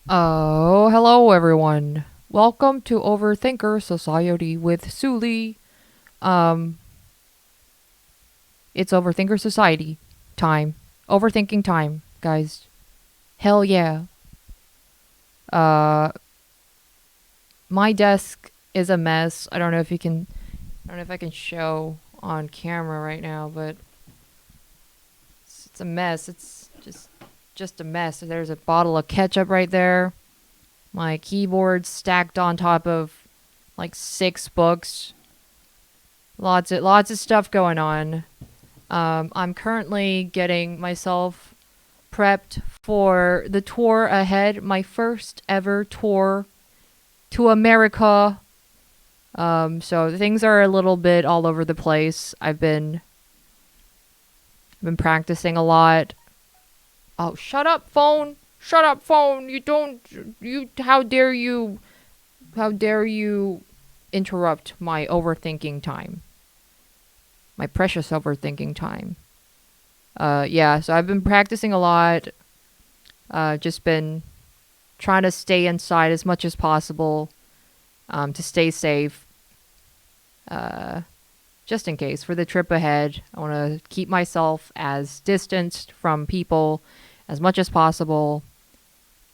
Oh, hello everyone. Welcome to Overthinker Society with Suli. Um, it's Overthinker Society time. Overthinking time, guys. Hell yeah. Uh, my desk is a mess. I don't know if I can show on camera right now, but it's a mess. It's just a mess. There's a bottle of ketchup right there. My keyboard stacked on top of like 6 books. Lots of stuff going on. I'm currently getting myself prepped for the tour ahead, my first ever tour to America. So things are a little bit all over the place. I've been practicing a lot. Oh, shut up, phone! Shut up, phone! How dare you? How dare you interrupt my overthinking time? My precious overthinking time. Yeah, so I've been practicing a lot. Just been trying to stay inside as much as possible to stay safe. Uh, just in case for the trip ahead, I want to keep myself as distanced from people as much as possible.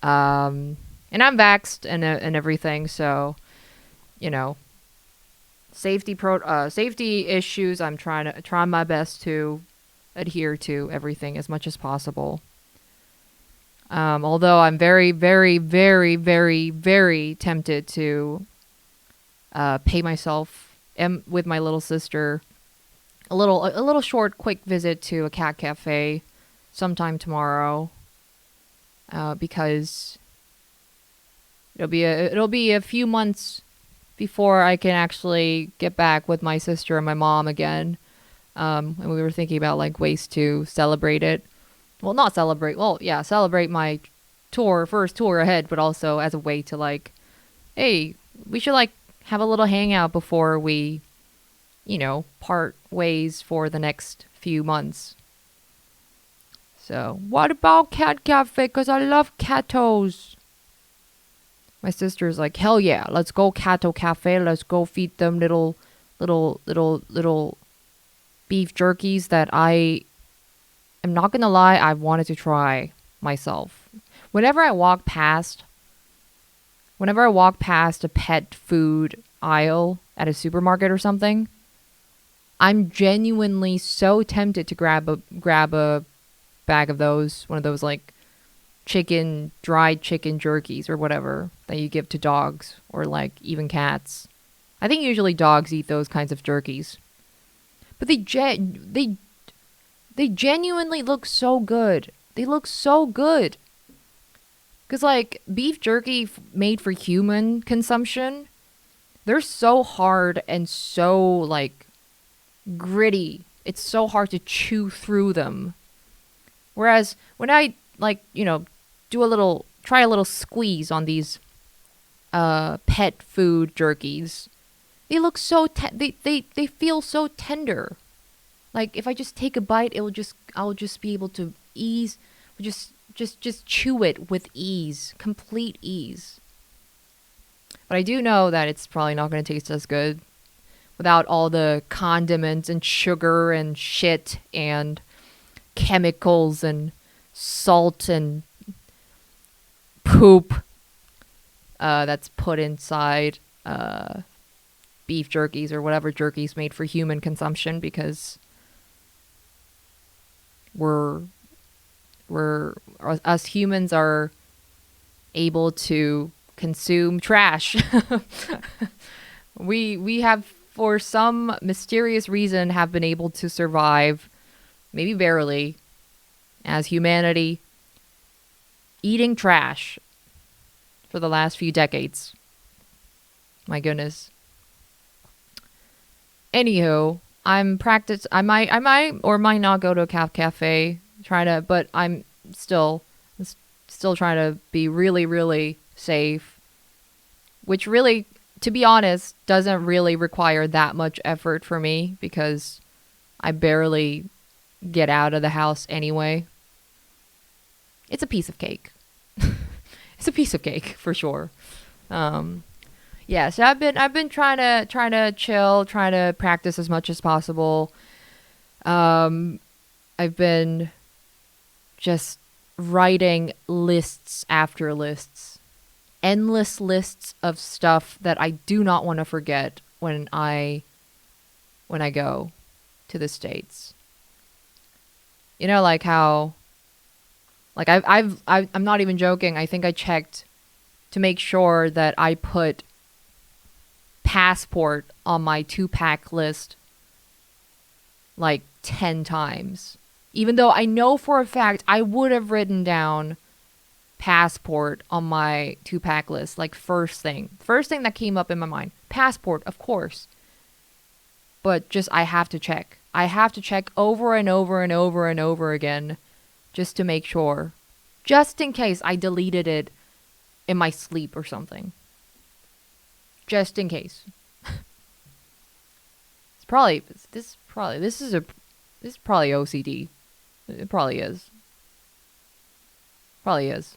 And I'm vaxxed and everything, so you know, safety issues. I'm trying my best to adhere to everything as much as possible. Although I'm very, very, very, very, very tempted to pay myself with my little sister a little short, quick visit to a cat cafe sometime tomorrow, because it'll be a few months before I can actually get back with my sister and my mom again. And we were thinking about like ways to celebrate it. Well, not celebrate. Well, yeah, celebrate my first tour ahead, but also as a way to like, hey, we should like have a little hangout before we, part ways for the next few months. So, what about cat cafe? Cause I love catos. My sister's like, hell yeah, let's go cato cafe. Let's go feed them little beef jerkies that I'm not gonna lie, I wanted to try myself. Whenever I walk past, whenever I walk past a pet food aisle at a supermarket or something, I'm genuinely so tempted to grab a bag of those, one of those like dried chicken jerkies or whatever that you give to dogs or like even cats. I think usually dogs eat those kinds of jerkies, but they genuinely look so good. They look so good. Because, like, beef jerky made for human consumption, they're so hard and so, like, gritty. It's so hard to chew through them. Whereas when I, like, try a little squeeze on these pet food jerkies, they look so, they feel so tender. Like if I just take a bite, I'll just be able to just chew it with ease, complete ease. But I do know that it's probably not going to taste as good without all the condiments and sugar and shit and chemicals and salt and poop that's put inside beef jerkies or whatever jerky's made for human consumption, because we're us humans are able to consume trash. We have, for some mysterious reason, have been able to survive, maybe barely, as humanity, eating trash for the last few decades. My goodness. Anywho, I might or might not go to a cafe. But I'm still trying to be really, really safe. Which really, to be honest, doesn't really require that much effort for me because I barely get out of the house anyway. It's a piece of cake. It's a piece of cake for sure. Yeah, so I've been trying to chill, trying to practice as much as possible. I've been just writing lists after lists, endless lists of stuff that I do not want to forget when I go to the States. You know, like how, like I'm not even joking. I think I checked to make sure that I put passport on my 2-pack list like 10 times. Even though I know for a fact I would have written down passport on my 2-pack list, like first thing that came up in my mind. Passport, of course. But just I have to check. I have to check over and over and over and over again just to make sure. Just in case I deleted it in my sleep or something. Just in case. This is probably OCD. It probably is. Probably is.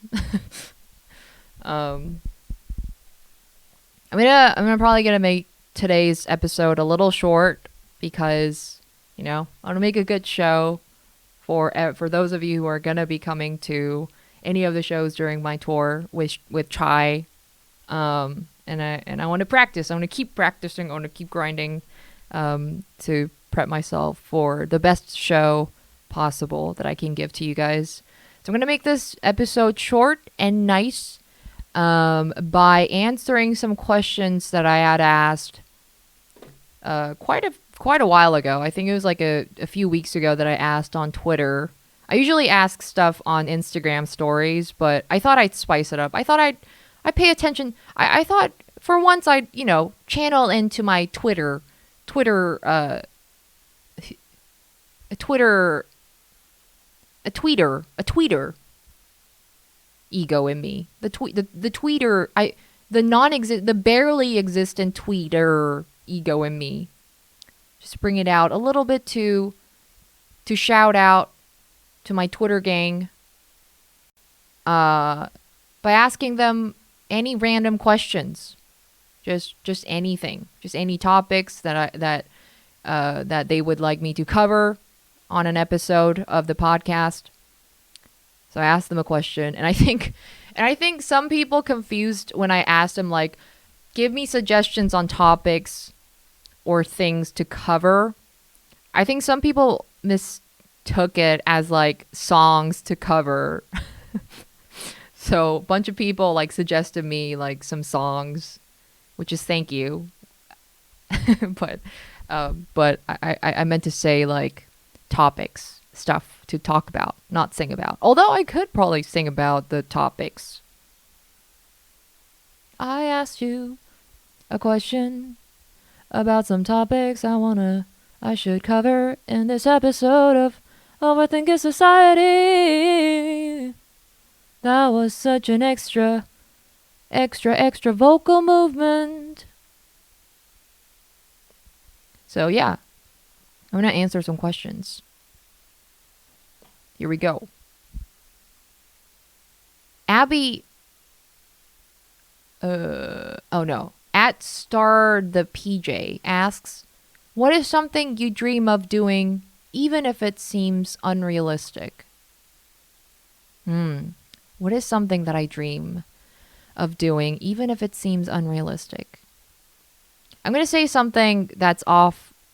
I'm probably gonna make today's episode a little short because, you know, I want to make a good show for those of you who are gonna be coming to any of the shows during my tour with Chai. And I want to practice. I want to keep practicing. I want to keep grinding to prep myself for the best show possible that I can give to you guys. So I'm going to make this episode short and nice by answering some questions that I had asked quite a while ago. I think it was like a few weeks ago that I asked on Twitter. I usually ask stuff on Instagram stories, but I thought I'd spice it up. I thought I'd pay attention. I thought for once I'd, you know, channel into my Twitter a tweeter ego in me. The tweeter, the barely existent tweeter ego in me. Just bring it out a little bit to shout out to my Twitter gang by asking them any random questions. Just anything. Just any topics that they would like me to cover on an episode of the podcast. So I asked them a question, and I think some people confused when I asked them, like, give me suggestions on topics or things to cover. I think some people mistook it as like songs to cover. So a bunch of people like suggested me like some songs, which is thank you. but I meant to say like topics, stuff to talk about, not sing about. Although I could probably sing about the topics. I asked you a question about some topics I should cover in this episode of Overthinkers Society. That was such an extra vocal movement. So yeah, I'm gonna answer some questions. Here we go. Abby, at Star the PJ asks, what is something you dream of doing even if it seems unrealistic? What is something that I dream of doing even if it seems unrealistic? I'm going to say something that's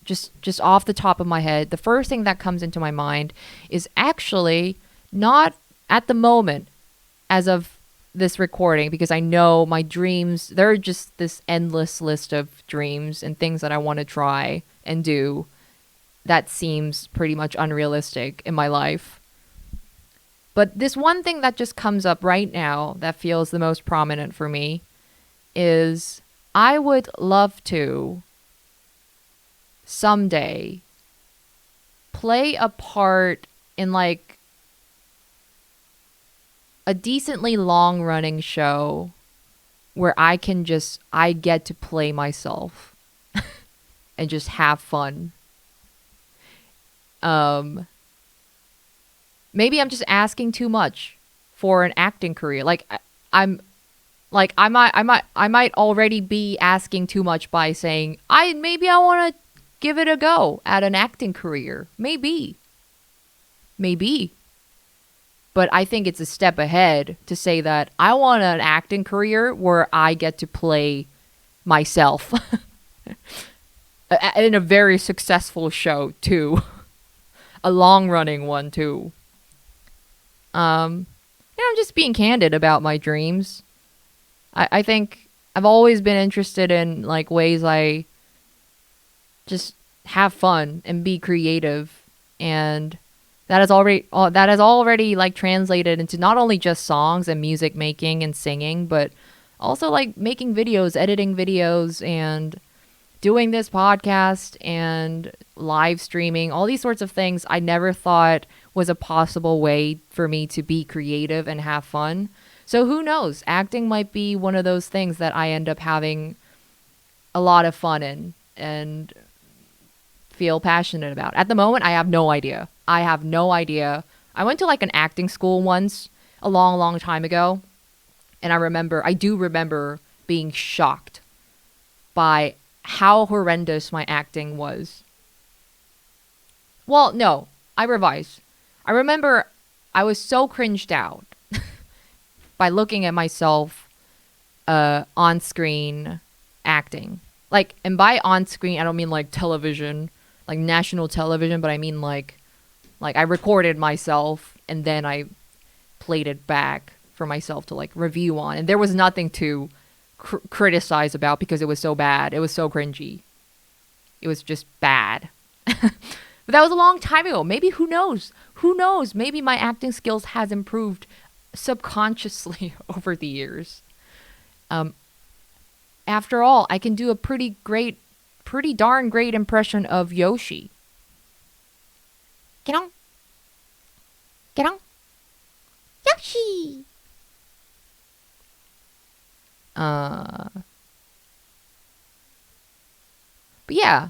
just off the top of my head. The first thing that comes into my mind is actually not at the moment as of this recording, because I know my dreams, they're just this endless list of dreams and things that I want to try and do that seems pretty much unrealistic in my life. But this one thing that just comes up right now that feels the most prominent for me is I would love to someday play a part in like a decently long running show where I get to play myself and just have fun. Maybe I'm just asking too much for an acting career. Like I'm like I might already be asking too much by saying I want to give it a go at an acting career. Maybe. But I think it's a step ahead to say that I want an acting career where I get to play myself in a very successful show too. A long running one too. I'm just being candid about my dreams. I think I've always been interested in like ways I just have fun and be creative, and that has already like translated into not only just songs and music making and singing, but also like making videos, editing videos, and doing this podcast and live streaming, all these sorts of things I never thought was a possible way for me to be creative and have fun. So who knows? Acting might be one of those things that I end up having a lot of fun in and feel passionate about. At the moment, I have no idea. I went to like an acting school once a long, long time ago. And I do remember being shocked by how horrendous my acting was. Well, no, I revise. I remember I was so cringed out by looking at myself on screen acting. Like, and by on screen, I don't mean like television, like national television, but I mean like I recorded myself and then I played it back for myself to like review on. And there was nothing to criticize about because it was so bad. It was so cringy. It was just bad. But that was a long time ago. Maybe, who knows? Who knows? Maybe my acting skills has improved subconsciously over the years. After all, I can do a pretty darn great impression of Yoshi. Get on. Get on. Yoshi! But yeah,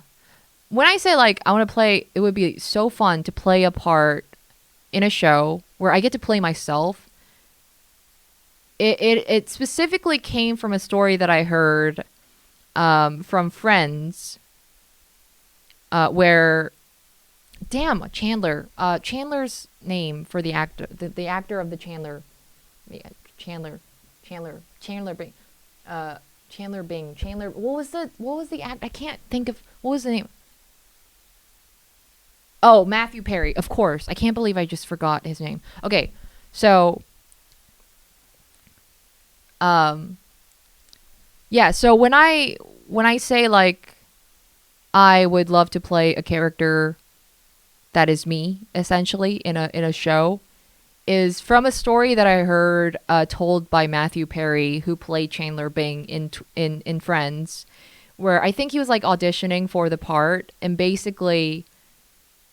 when I say like I want to play, it would be so fun to play a part in a show where I get to play myself. It specifically came from a story that I heard from Friends, where, damn, Chandler's name for the actor, the actor of the Chandler Bing, what was the act? I can't think of, what was the name? Oh, Matthew Perry, of course. I can't believe I just forgot his name. Okay, so yeah, so when I say like I would love to play a character that is me, essentially, in a show, is from a story that I heard told by Matthew Perry, who played Chandler Bing in Friends, where I think he was like auditioning for the part, and basically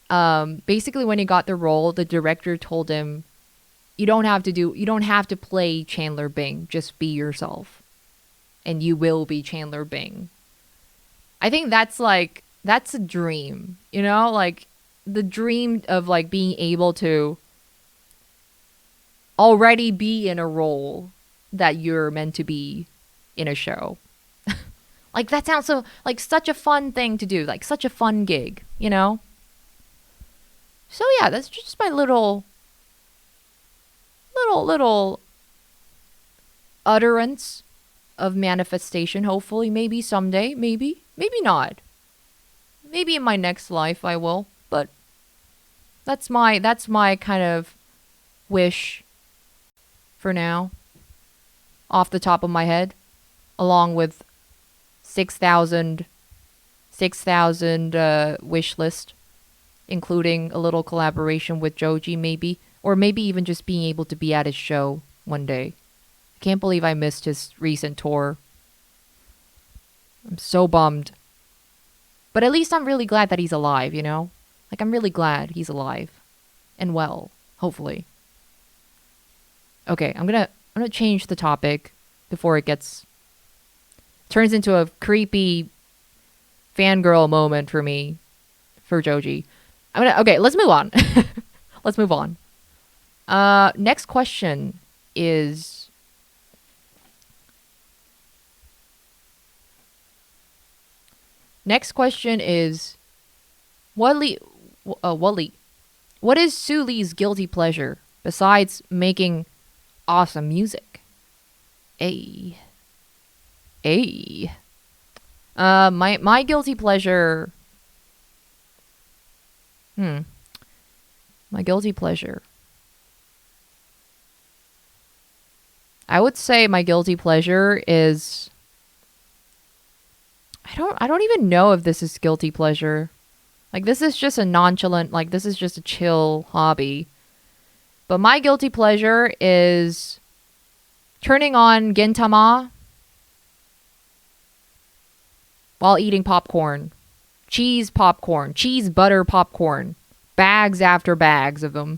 when he got the role, the director told him, you don't have to play Chandler Bing, just be yourself, and you will be Chandler Bing. I think that's a dream, you know, like the dream of like being able to already be in a role that you're meant to be in a show. Like, that sounds so like such a fun thing to do, like such a fun gig, you know? So yeah, that's just my little utterance of manifestation. Hopefully, maybe someday, maybe not. Maybe in my next life I will, but that's my kind of wish for now, off the top of my head, along with 6,000 wish list, including a little collaboration with Joji, maybe, or maybe even just being able to be at his show one day. I can't believe I missed his recent tour. I'm so bummed. But at least I'm really glad that he's alive, you know? Like, I'm really glad he's alive and well, hopefully. Okay, I'm gonna change the topic before it turns into a creepy fangirl moment for me, for Joji. Okay, let's move on. Let's move on. Next question is, Next question is, what is Su Lee's guilty pleasure besides making awesome music? A. My guilty pleasure. My guilty pleasure. I would say my guilty pleasure is, I don't even know if this is guilty pleasure. Like, this is just a nonchalant, like, this is just a chill hobby. But my guilty pleasure is turning on Gintama while eating popcorn. Cheese popcorn. Cheese butter popcorn. Bags after bags of them.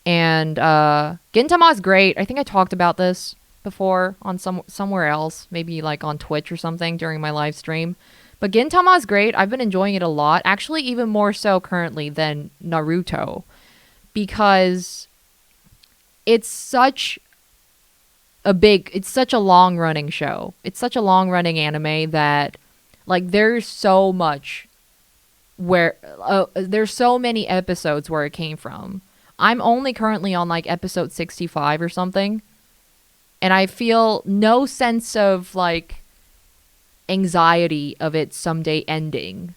And Gintama is great. I think I talked about this before on somewhere else. Maybe like on Twitch or something during my live stream. But Gintama is great. I've been enjoying it a lot. Actually, even more so currently than Naruto. Because it's such a long-running show. It's such a long-running anime that, like, there's so much where, there's so many episodes where it came from. I'm only currently on, like, episode 65 or something. And I feel no sense of, like, anxiety of it someday ending.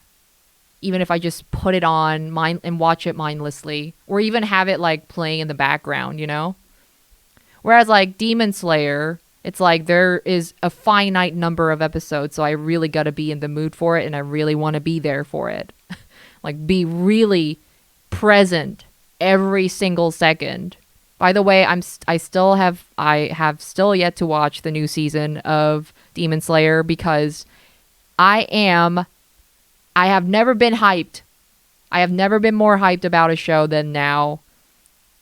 Even if I just put it on and watch it mindlessly. Or even have it, like, playing in the background, you know? Whereas, like, Demon Slayer, it's like there is a finite number of episodes, so I really gotta be in the mood for it, and I really want to be there for it. Like, be really present every single second. By the way, I have still yet to watch the new season of Demon Slayer because I have never been hyped. I have never been more hyped about a show than now.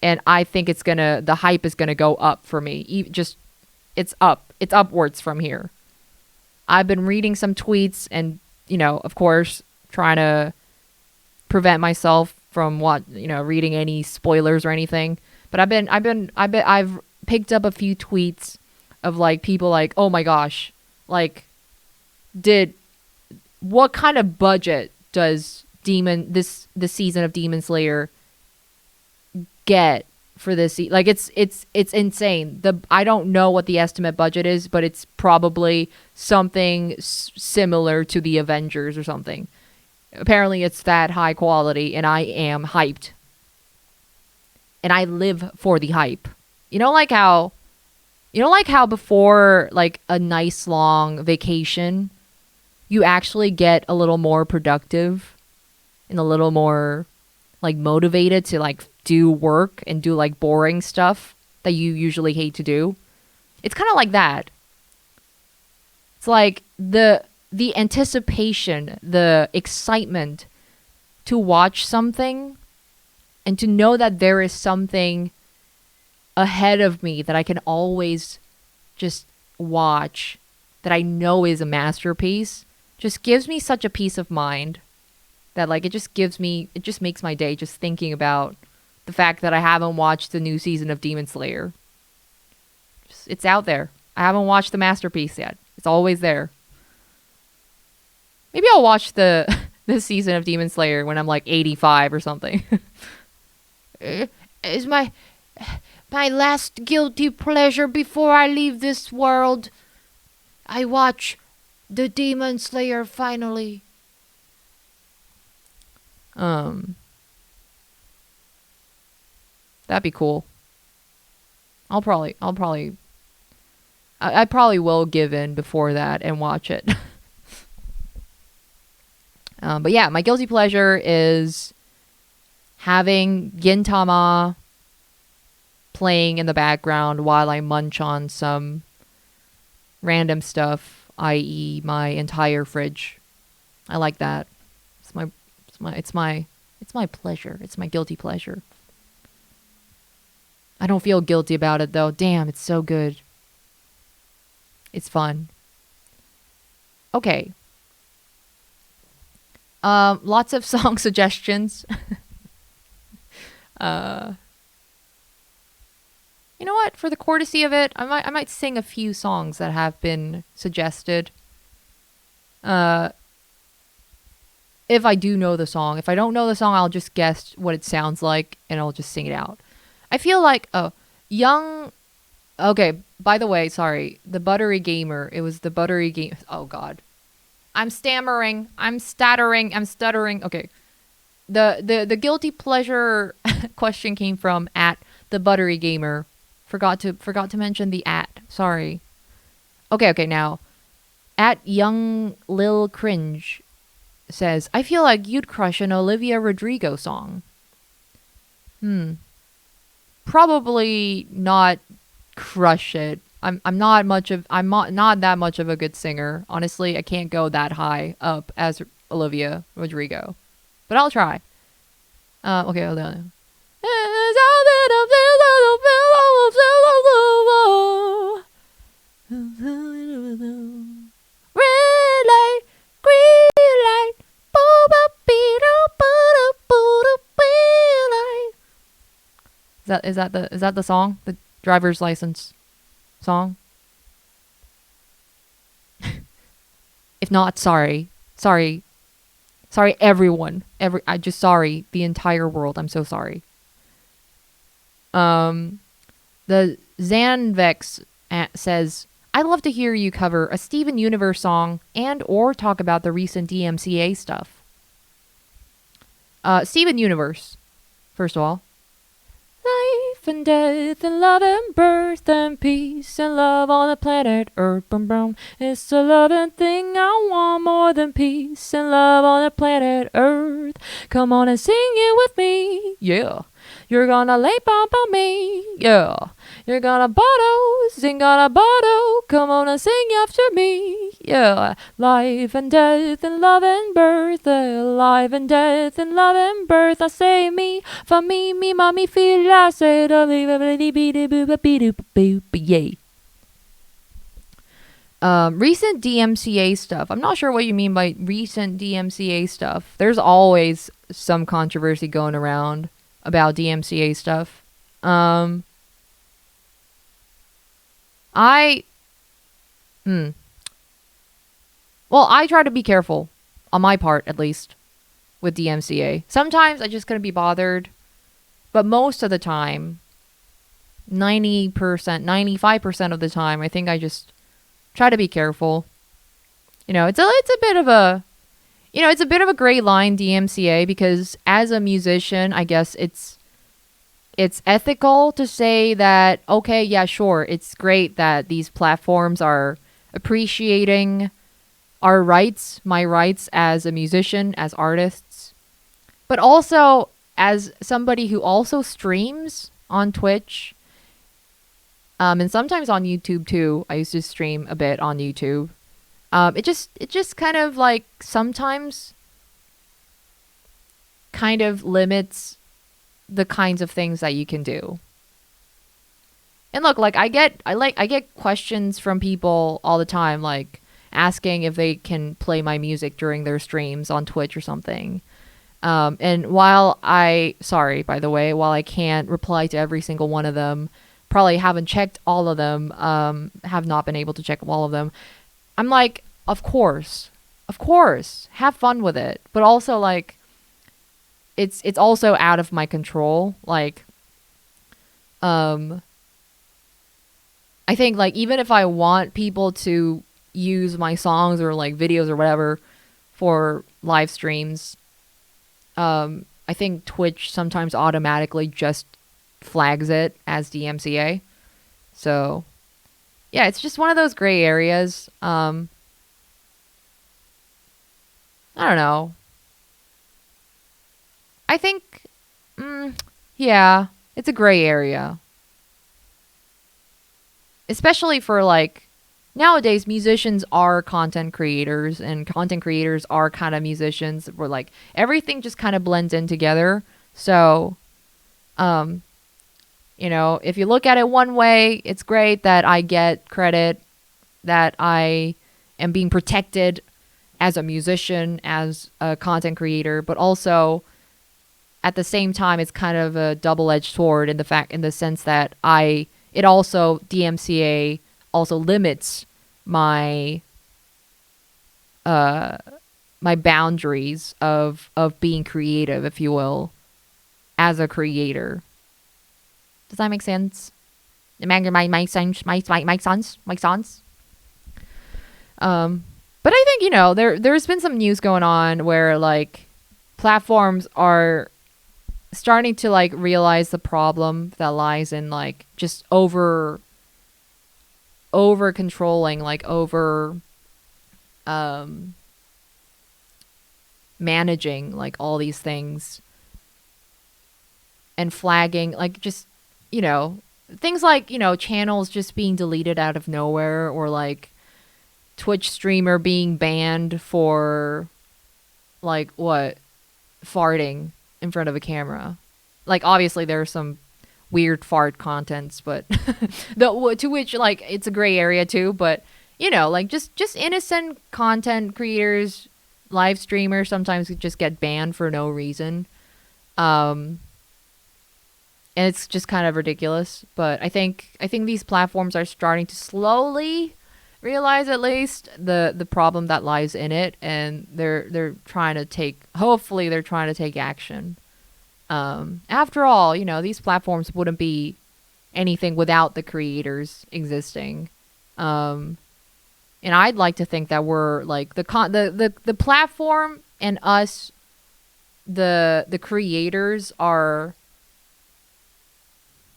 And I think the hype is gonna go up for me. It's upwards from here. I've been reading some tweets and, you know, of course, trying to prevent myself from reading any spoilers or anything. But I've picked up a few tweets of, like, people like, oh my gosh, like, what kind of budget does this season of Demon Slayer get for this like it's insane. I don't know what the estimate budget is, but it's probably something similar to the Avengers or something. Apparently it's that high quality, and I am hyped, and I live for the hype. You know, like how before, like, a nice long vacation, you actually get a little more productive and a little more, like, motivated to, like, do work and do, like, boring stuff that you usually hate to do. It's kind of like that. It's like the anticipation, the excitement to watch something and to know that there is something ahead of me that I can always just watch, that I know is a masterpiece, just gives me such a peace of mind that, like, it just makes my day just thinking about the fact that I haven't watched the new season of Demon Slayer. It's out there. I haven't watched the masterpiece yet. It's always there. Maybe I'll watch this season of Demon Slayer when I'm, like, 85 or something. Is my last guilty pleasure before I leave this world. I watch the Demon Slayer finally. That'd be cool. I probably will give in before that and watch it. But yeah, my guilty pleasure is having Gintama playing in the background while I munch on some random stuff, i.e. my entire fridge. I like that. It's my pleasure. It's my guilty pleasure. I don't feel guilty about it, though. Damn, it's so good. It's fun. Okay. Lots of song suggestions. You know what? For the courtesy of it, I might sing a few songs that have been suggested. Uh, if I do know the song. If I don't know the song, I'll just guess what it sounds like and I'll just sing it out. I feel like young. Okay, by the way, sorry. The Buttery Gamer. It was the Buttery Game. Oh, God. I'm stammering. I'm stuttering. I'm stuttering. Okay. The guilty pleasure question came from at the Buttery Gamer. Forgot to mention the at. Sorry. Okay, now. At Young Lil Cringe says, I feel like you'd crush an Olivia Rodrigo song. Probably not crush it. I'm not that much of a good singer. Honestly, I can't go that high up as Olivia Rodrigo. But I'll try. Okay, hold on. Red light, green light, is that the song? The driver's license song? If not, sorry. Sorry everyone. Sorry the entire world. I'm so sorry. The Zanvex says, I'd love to hear you cover a Steven Universe song and or talk about the recent DMCA stuff. Steven Universe, first of all. Life and death and love and birth and peace and love on the planet Earth. Boom, boom. It's the loving thing I want more than peace and love on the planet Earth. Come on and sing it with me. Yeah. You're gonna lay bump on me. Yeah. You're gonna bottle, sing on a bottle. Come on and sing after me. Yeah. Life and death and love and birth. Life and death and love and birth. I say me, for me, mommy, feel I say yay. Recent DMCA stuff. I'm not sure what you mean by recent DMCA stuff. There's always some controversy going around about DMCA stuff. Well, I try to be careful, on my part at least, with DMCA. Sometimes I just couldn't be bothered, but most of the time, 90%, 95% of the time, I think I just try to be careful. You know, it's a bit of a, it's a bit of a gray line, DMCA, because as a musician, I guess it's ethical to say that, okay, yeah, sure, it's great that these platforms are appreciating our rights, my rights as a musician, as artists, but also as somebody who also streams on Twitch, and sometimes on YouTube too. I used to stream a bit on YouTube. It just kind of like sometimes kind of limits the kinds of things that you can do. And look, like I get questions from people all the time, like asking if they can play my music during their streams on Twitch or something. And while I can't reply to every single one of them, probably haven't checked all of them, have not been able to check all of them. I'm like, of course, have fun with it. But also like, it's also out of my control. Like, I think like even if I want people to use my songs or like videos or whatever for live streams, I think Twitch sometimes automatically just flags it as DMCA. So yeah, it's just one of those gray areas. I don't know. I think, yeah, it's a gray area. Especially for like, nowadays musicians are content creators and content creators are kind of musicians where like everything just kind of blends in together. So, if you look at it one way, it's great that I get credit, that I am being protected as a musician, as a content creator, but also at the same time, it's kind of a double-edged sword in the sense that DMCA also limits my my boundaries of being creative, if you will, as a creator. Does that make sense? My sense? My sense? But I think, there's been some news going on where like platforms are starting to like realize the problem that lies in like just over controlling, like over managing like all these things and flagging like just things like channels just being deleted out of nowhere, or like Twitch streamer being banned for like what, farting in front of a camera. Like obviously there's some weird fart contents, but to which like it's a gray area too, but like just innocent content creators, live streamers sometimes just get banned for no reason. And it's just kind of ridiculous, but I think these platforms are starting to slowly realize at least the problem that lies in it, and they're trying to take, hopefully they're trying to take action. After all, these platforms wouldn't be anything without the creators existing. And I'd like to think that we're like the platform and us, the creators are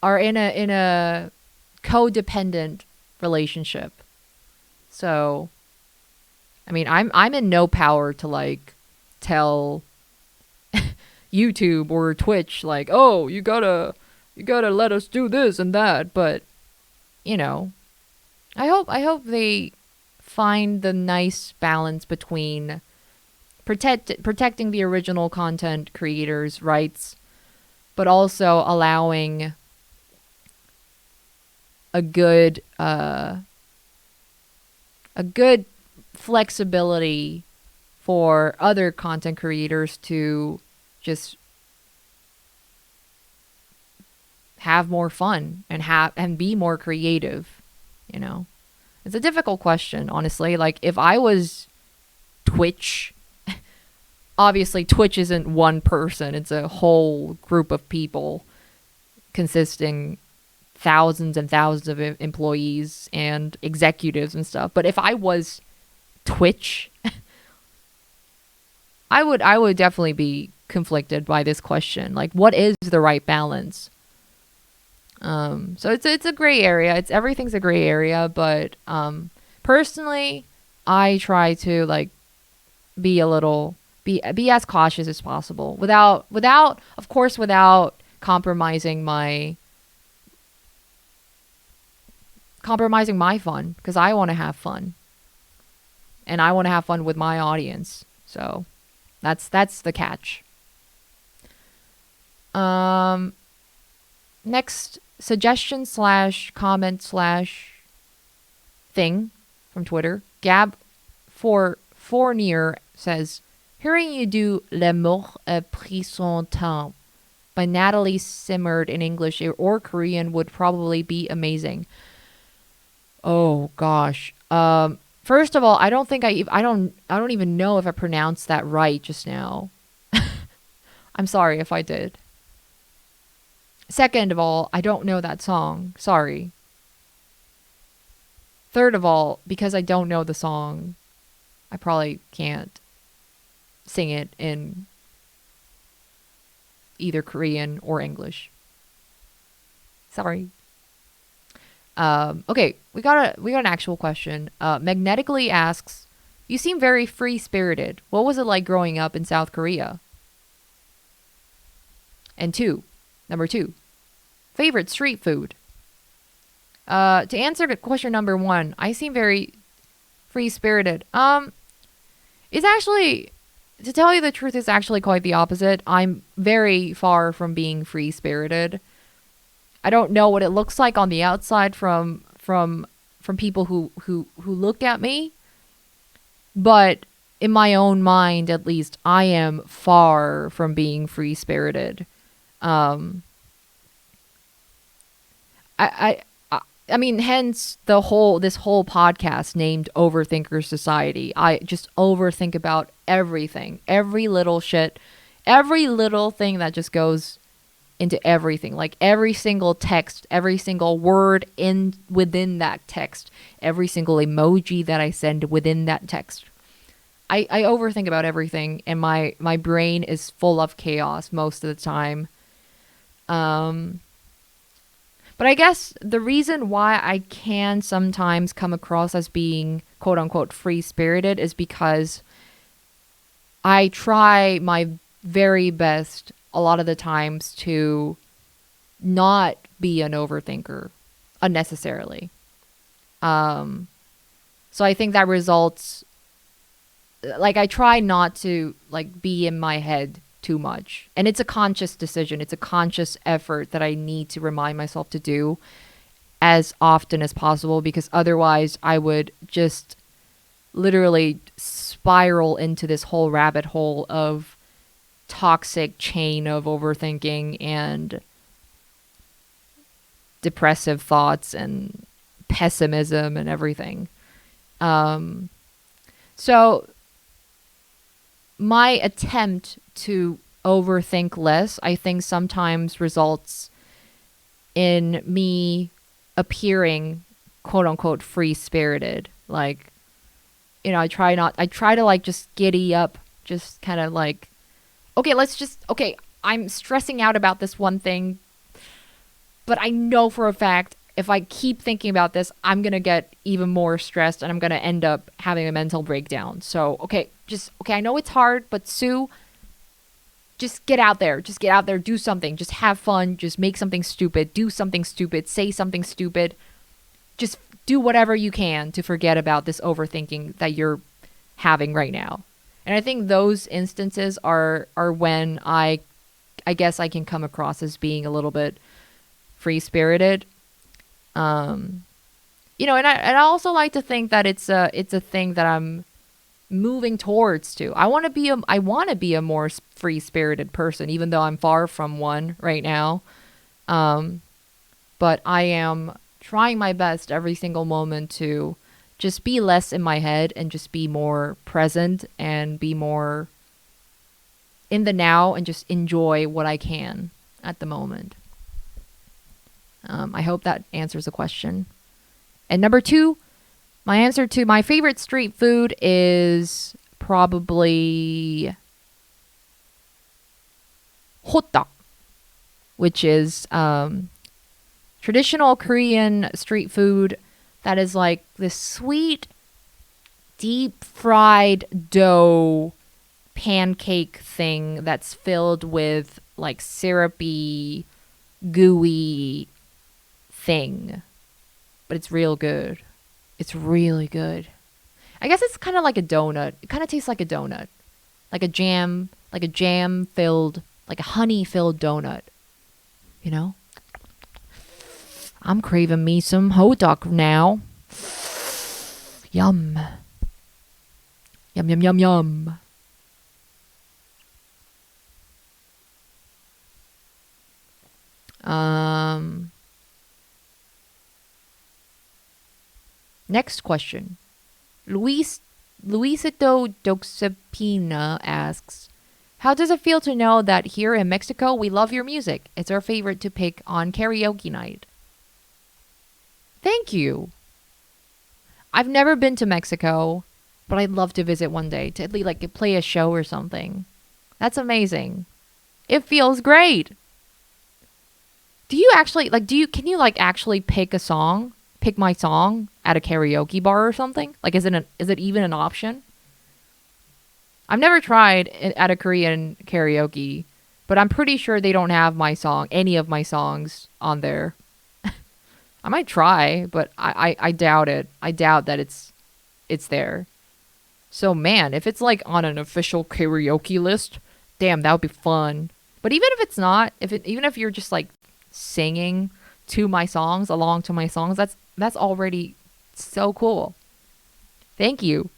in a codependent relationship. So, I mean, I'm in no power to like tell YouTube or Twitch like, oh, you gotta let us do this and that. But I hope they find the nice balance between protecting the original content creators' rights, but also allowing a good flexibility for other content creators to just have more fun and be more creative. It's a difficult question, honestly. Like if I was Twitch, obviously Twitch isn't one person, it's a whole group of people consisting thousands and thousands of employees and executives and stuff. But if I was Twitch, I would definitely be conflicted by this question. Like, what is the right balance? So it's a gray area. Everything's a gray area. But personally, I try to like be as cautious as possible without of course without compromising my fun, because I want to have fun and I want to have fun with my audience. So that's the catch. Next suggestion / comment / thing from Twitter. Gab for Fournier says, hearing you do Le Mort a pris son temps by Natalie Simmered in English or Korean would probably be amazing. Oh gosh. First of all, I don't think I don't even know if I pronounced that right just now. I'm sorry if I did. Second of all, I don't know that song. Sorry. Third of all, because I don't know the song, I probably can't sing it in either Korean or English. Sorry. Okay, we got an actual question. Magnetically asks, you seem very free-spirited. What was it like growing up in South Korea? And number 2, favorite street food. To answer question number 1, I seem very free-spirited. It's actually, to tell you the truth, it's actually quite the opposite. I'm very far from being free-spirited. I don't know what it looks like on the outside from people who look at me, but in my own mind, at least, I am far from being free-spirited. I mean, hence this whole podcast named Overthinkers Society. I just overthink about everything, every little shit, every little thing that just goes into everything. Like every single text, every single word in within that text, every single emoji that I send within that text. I overthink about everything, and my brain is full of chaos most of the time. Um, but I guess the reason why I can sometimes come across as being quote unquote free spirited is because I try my very best a lot of the times to not be an overthinker unnecessarily. Um, so I think that results, like, I try not to like be in my head too much, and it's a conscious decision. It's a conscious effort that I need to remind myself to do as often as possible, because otherwise I would just literally spiral into this whole rabbit hole of toxic chain of overthinking and depressive thoughts and pessimism and everything. Um, so my attempt to overthink less, I think sometimes results in me appearing quote unquote free spirited. Like, I try to like just giddy up, just kind of like, okay, I'm stressing out about this one thing, but I know for a fact if I keep thinking about this, I'm going to get even more stressed and I'm going to end up having a mental breakdown. So, okay, I know it's hard, but Sue, just get out there. Just get out there, do something. Just have fun. Just make something stupid. Do something stupid. Say something stupid. Just do whatever you can to forget about this overthinking that you're having right now. And I think those instances are when I guess I can come across as being a little bit free spirited. And I also like to think that it's a thing that I'm moving towards too. I want to be a more free spirited person, even though I'm far from one right now. But I am trying my best every single moment to just be less in my head and just be more present and be more in the now and just enjoy what I can at the moment. I hope that answers the question. And number 2, my answer to my favorite street food is probably hotteok, which is traditional Korean street food that is like this sweet, deep fried dough pancake thing that's filled with like syrupy, gooey thing. But it's real good. It's really good. I guess it's kind of like a donut. It kind of tastes like a donut. Like a jam filled, like a honey filled donut. You know? I'm craving me some hotteok now. Yum. Yum, yum, yum, yum. Next question. Luisito Doxepina asks, how does it feel to know that here in Mexico we love your music? It's our favorite to pick on karaoke night. Thank you. I've never been to Mexico, but I'd love to visit one day to at least like play a show or something. That's amazing. It feels great. Do you actually can you like actually pick my song at a karaoke bar or something? Like is it even an option? I've never tried it at a Korean karaoke, but I'm pretty sure they don't have any of my songs on there. I might try, but I doubt it. I doubt that it's there. So man, if it's like on an official karaoke list, damn, that would be fun. But even if it's not, even if you're just like singing to my songs, along to my songs, that's already so cool. Thank you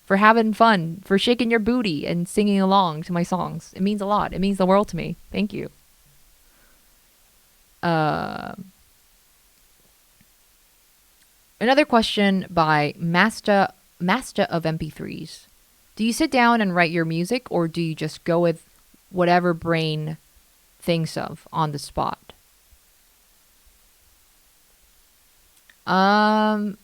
for having fun, for shaking your booty and singing along to my songs. It means a lot. It means the world to me. Thank you. Another question by Master of MP3s. Do you sit down and write your music, or do you just go with whatever brain thinks of on the spot? Oh,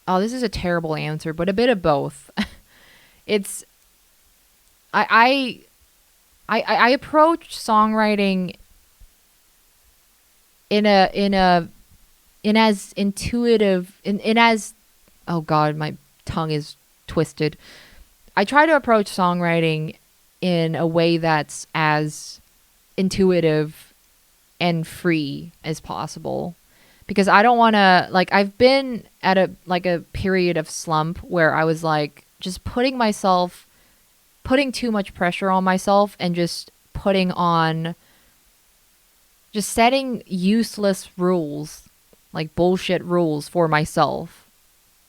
this is a terrible answer, but a bit of both. It's I I approach songwriting in as intuitive in as oh god, my tongue is twisted. I try to approach songwriting in a way that's as intuitive and free as possible, because I don't want to, like, I've been at a period of slump where I was like just putting too much pressure on myself, and just setting useless rules, like bullshit rules for myself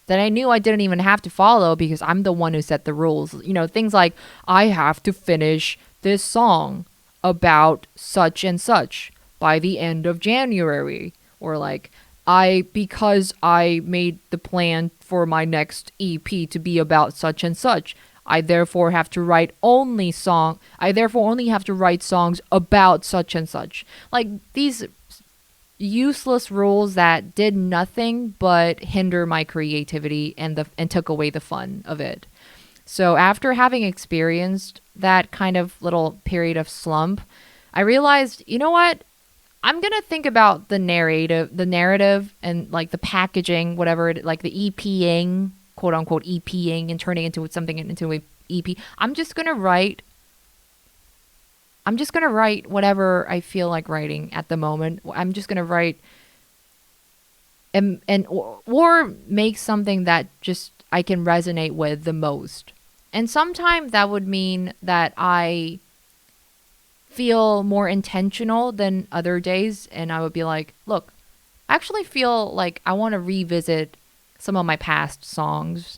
that I knew I didn't even have to follow because I'm the one who set the rules. You know, things like, I have to finish this song about such and such by the end of January. Or like, because I made the plan for my next EP to be about such and such, I therefore have to only have to write songs about such and such. Like, these useless rules that did nothing but hinder my creativity and took away the fun of it. So after having experienced that kind of little period of slump, I realized, you know what? I'm going to think about the narrative and like the packaging, whatever like the EPing, quote unquote EPing, and turning into something into a EP. I'm just going to write whatever I feel like writing at the moment. I'm just going to write or make something that just I can resonate with the most. And sometimes that would mean that I feel more intentional than other days, and I would be like, look, I actually feel like I want to revisit some of my past songs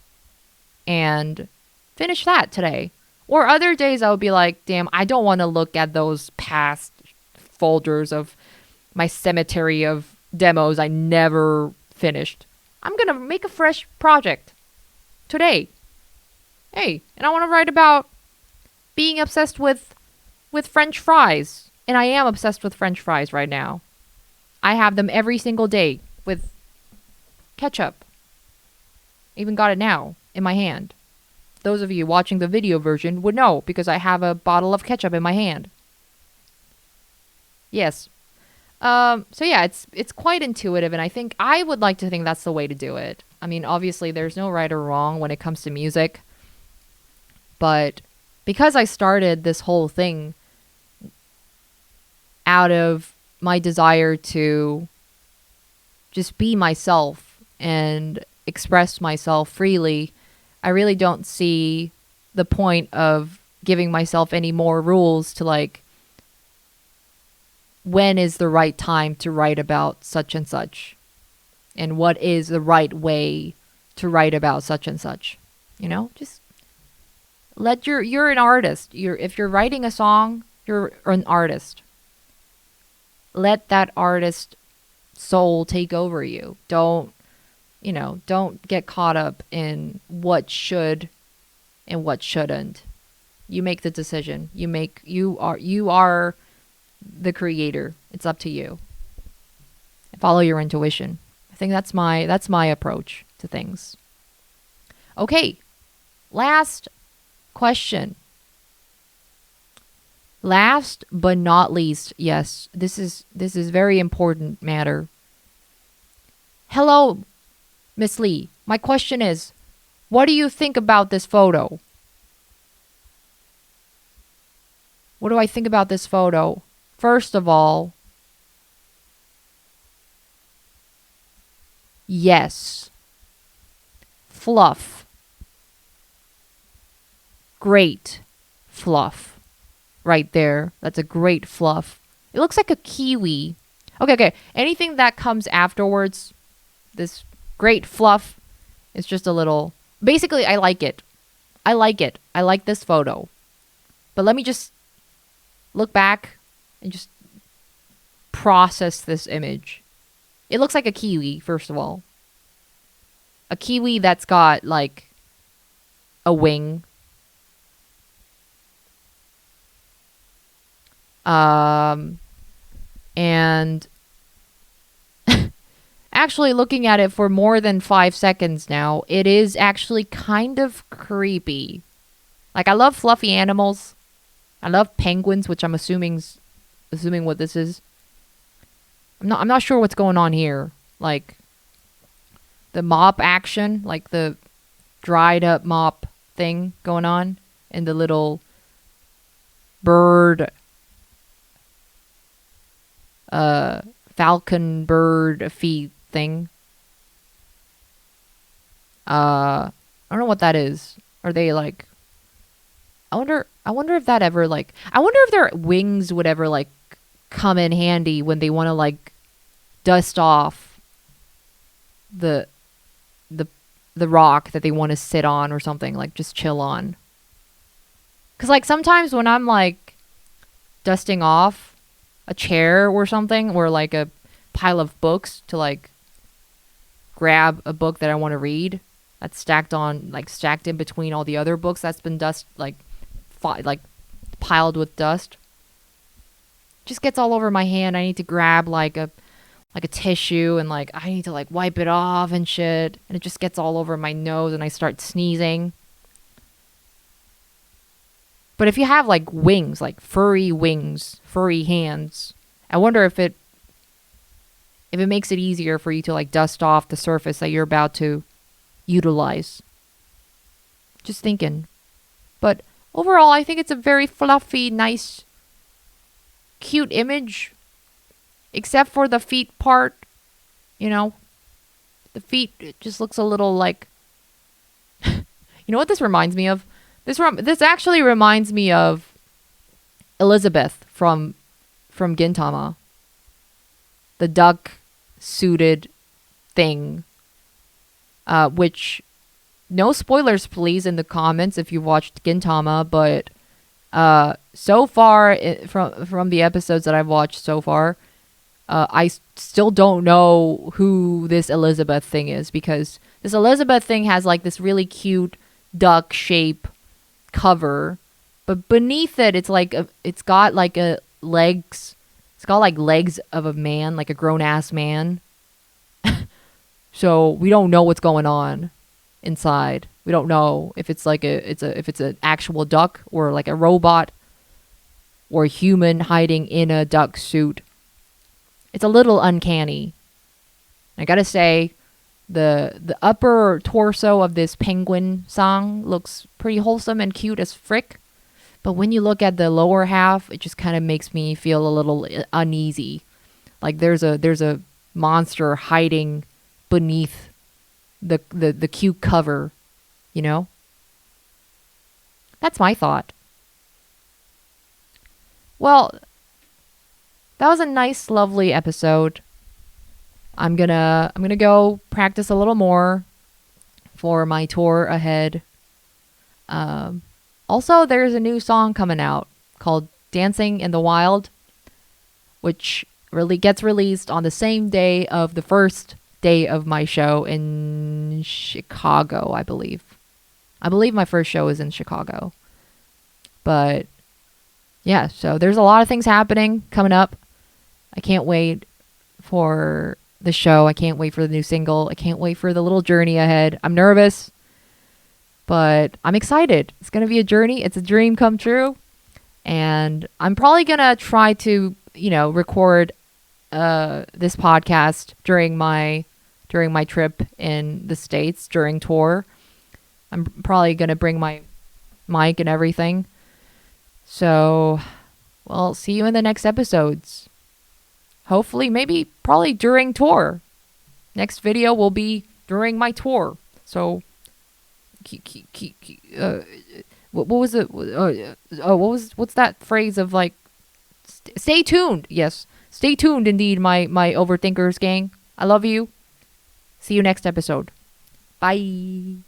and finish that today. Or other days I would be like, damn, I don't want to look at those past folders of my cemetery of demos I never finished. I'm going to make a fresh project today. Hey, and I want to write about being obsessed with French fries. And I am obsessed with French fries right now. I have them every single day with ketchup. I even got it now in my hand. Those of you watching the video version would know because I have a bottle of ketchup in my hand. Yes. So yeah, it's quite intuitive, and I would like to think that's the way to do it. I mean, obviously there's no right or wrong when it comes to music, but because I started this whole thing out of my desire to just be myself and express myself freely, I really don't see the point of giving myself any more rules to, like, when is the right time to write about such and such, and what is the right way to write about such and such. You know, just you're an artist. If you're writing a song, you're an artist. Let that artist soul take over you. Don't get caught up in what should and what shouldn't. You make the decision. You are the creator. It's up to you. Follow your intuition. I think that's my approach to things. Okay. Last question. Last but not least, yes, this is very important matter. Hello, Miss Lee. My question is, what do you think about this photo? What do I think about this photo? First of all, yes. Fluff. Great fluff. Right there. That's a great fluff. It looks like a kiwi. Okay. Anything that comes afterwards, this great fluff, is just a little... Basically, I like it. I like this photo. But let me just look back and just process this image. It looks like a kiwi, first of all. A kiwi that's got, like, a wing. And actually looking at it for more than 5 seconds now, it is actually kind of creepy. Like, I love fluffy animals. I love penguins, which I'm assuming what this is. I'm not sure what's going on here. Like, the mop action, like the dried up mop thing going on, and the little bird, falcon bird feet thing. I don't know what that is. Are they like? I wonder if that ever like. I wonder if their wings would ever like come in handy when they want to like dust off the the rock that they want to sit on or something, like just chill on. Cause like sometimes when I'm like dusting off a chair or something, or like a pile of books to like grab a book that I want to read that's stacked in between all the other books that's been like piled with dust, just gets all over my hand. I need to grab like a tissue and like I need to like wipe it off and shit, and it just gets all over my nose and I start sneezing. But if you have like wings, like furry wings, furry hands, I wonder if it makes it easier for you to like dust off the surface that you're about to utilize. Just thinking. But overall, I think it's a very fluffy, nice, cute image. Except for the feet part, you know. The feet, it just looks a little like... You know what this reminds me of? This actually reminds me of Elizabeth from Gintama. The duck-suited thing. Which, no spoilers please in the comments if you watched Gintama, but so far, from the episodes that I've watched so far, I still don't know who this Elizabeth thing is, because this Elizabeth thing has like this really cute duck shape cover, but beneath it, it's got like legs of a man, like a grown ass man. So we don't know what's going on inside. We don't know if it's like if it's an actual duck or like a robot or a human hiding in a duck suit. It's a little uncanny. I gotta say, the upper torso of this penguin song looks pretty wholesome and cute as frick. But when you look at the lower half, it just kind of makes me feel a little uneasy. Like there's a monster hiding beneath the cute cover, you know? That's my thought. Well, that was a nice, lovely episode. I'm gonna go practice a little more for my tour ahead. Also, there's a new song coming out called Dancing in the Wild, which really gets released on the same day of the first day of my show in Chicago, I believe. I believe my first show is in Chicago. But yeah, so there's a lot of things happening coming up. I can't wait for the show. I can't wait for the new single. I can't wait for the little journey ahead. I'm nervous, but I'm excited. It's going to be a journey. It's a dream come true. And I'm probably going to try to, record this podcast during my trip in the States during tour. I'm probably going to bring my mic and everything. So, well, see you in the next episodes. Hopefully, maybe, probably during tour. Next video will be during my tour. So, what was it? What's that phrase of like, stay tuned. Yes, stay tuned indeed, my Overthinkers gang. I love you. See you next episode. Bye.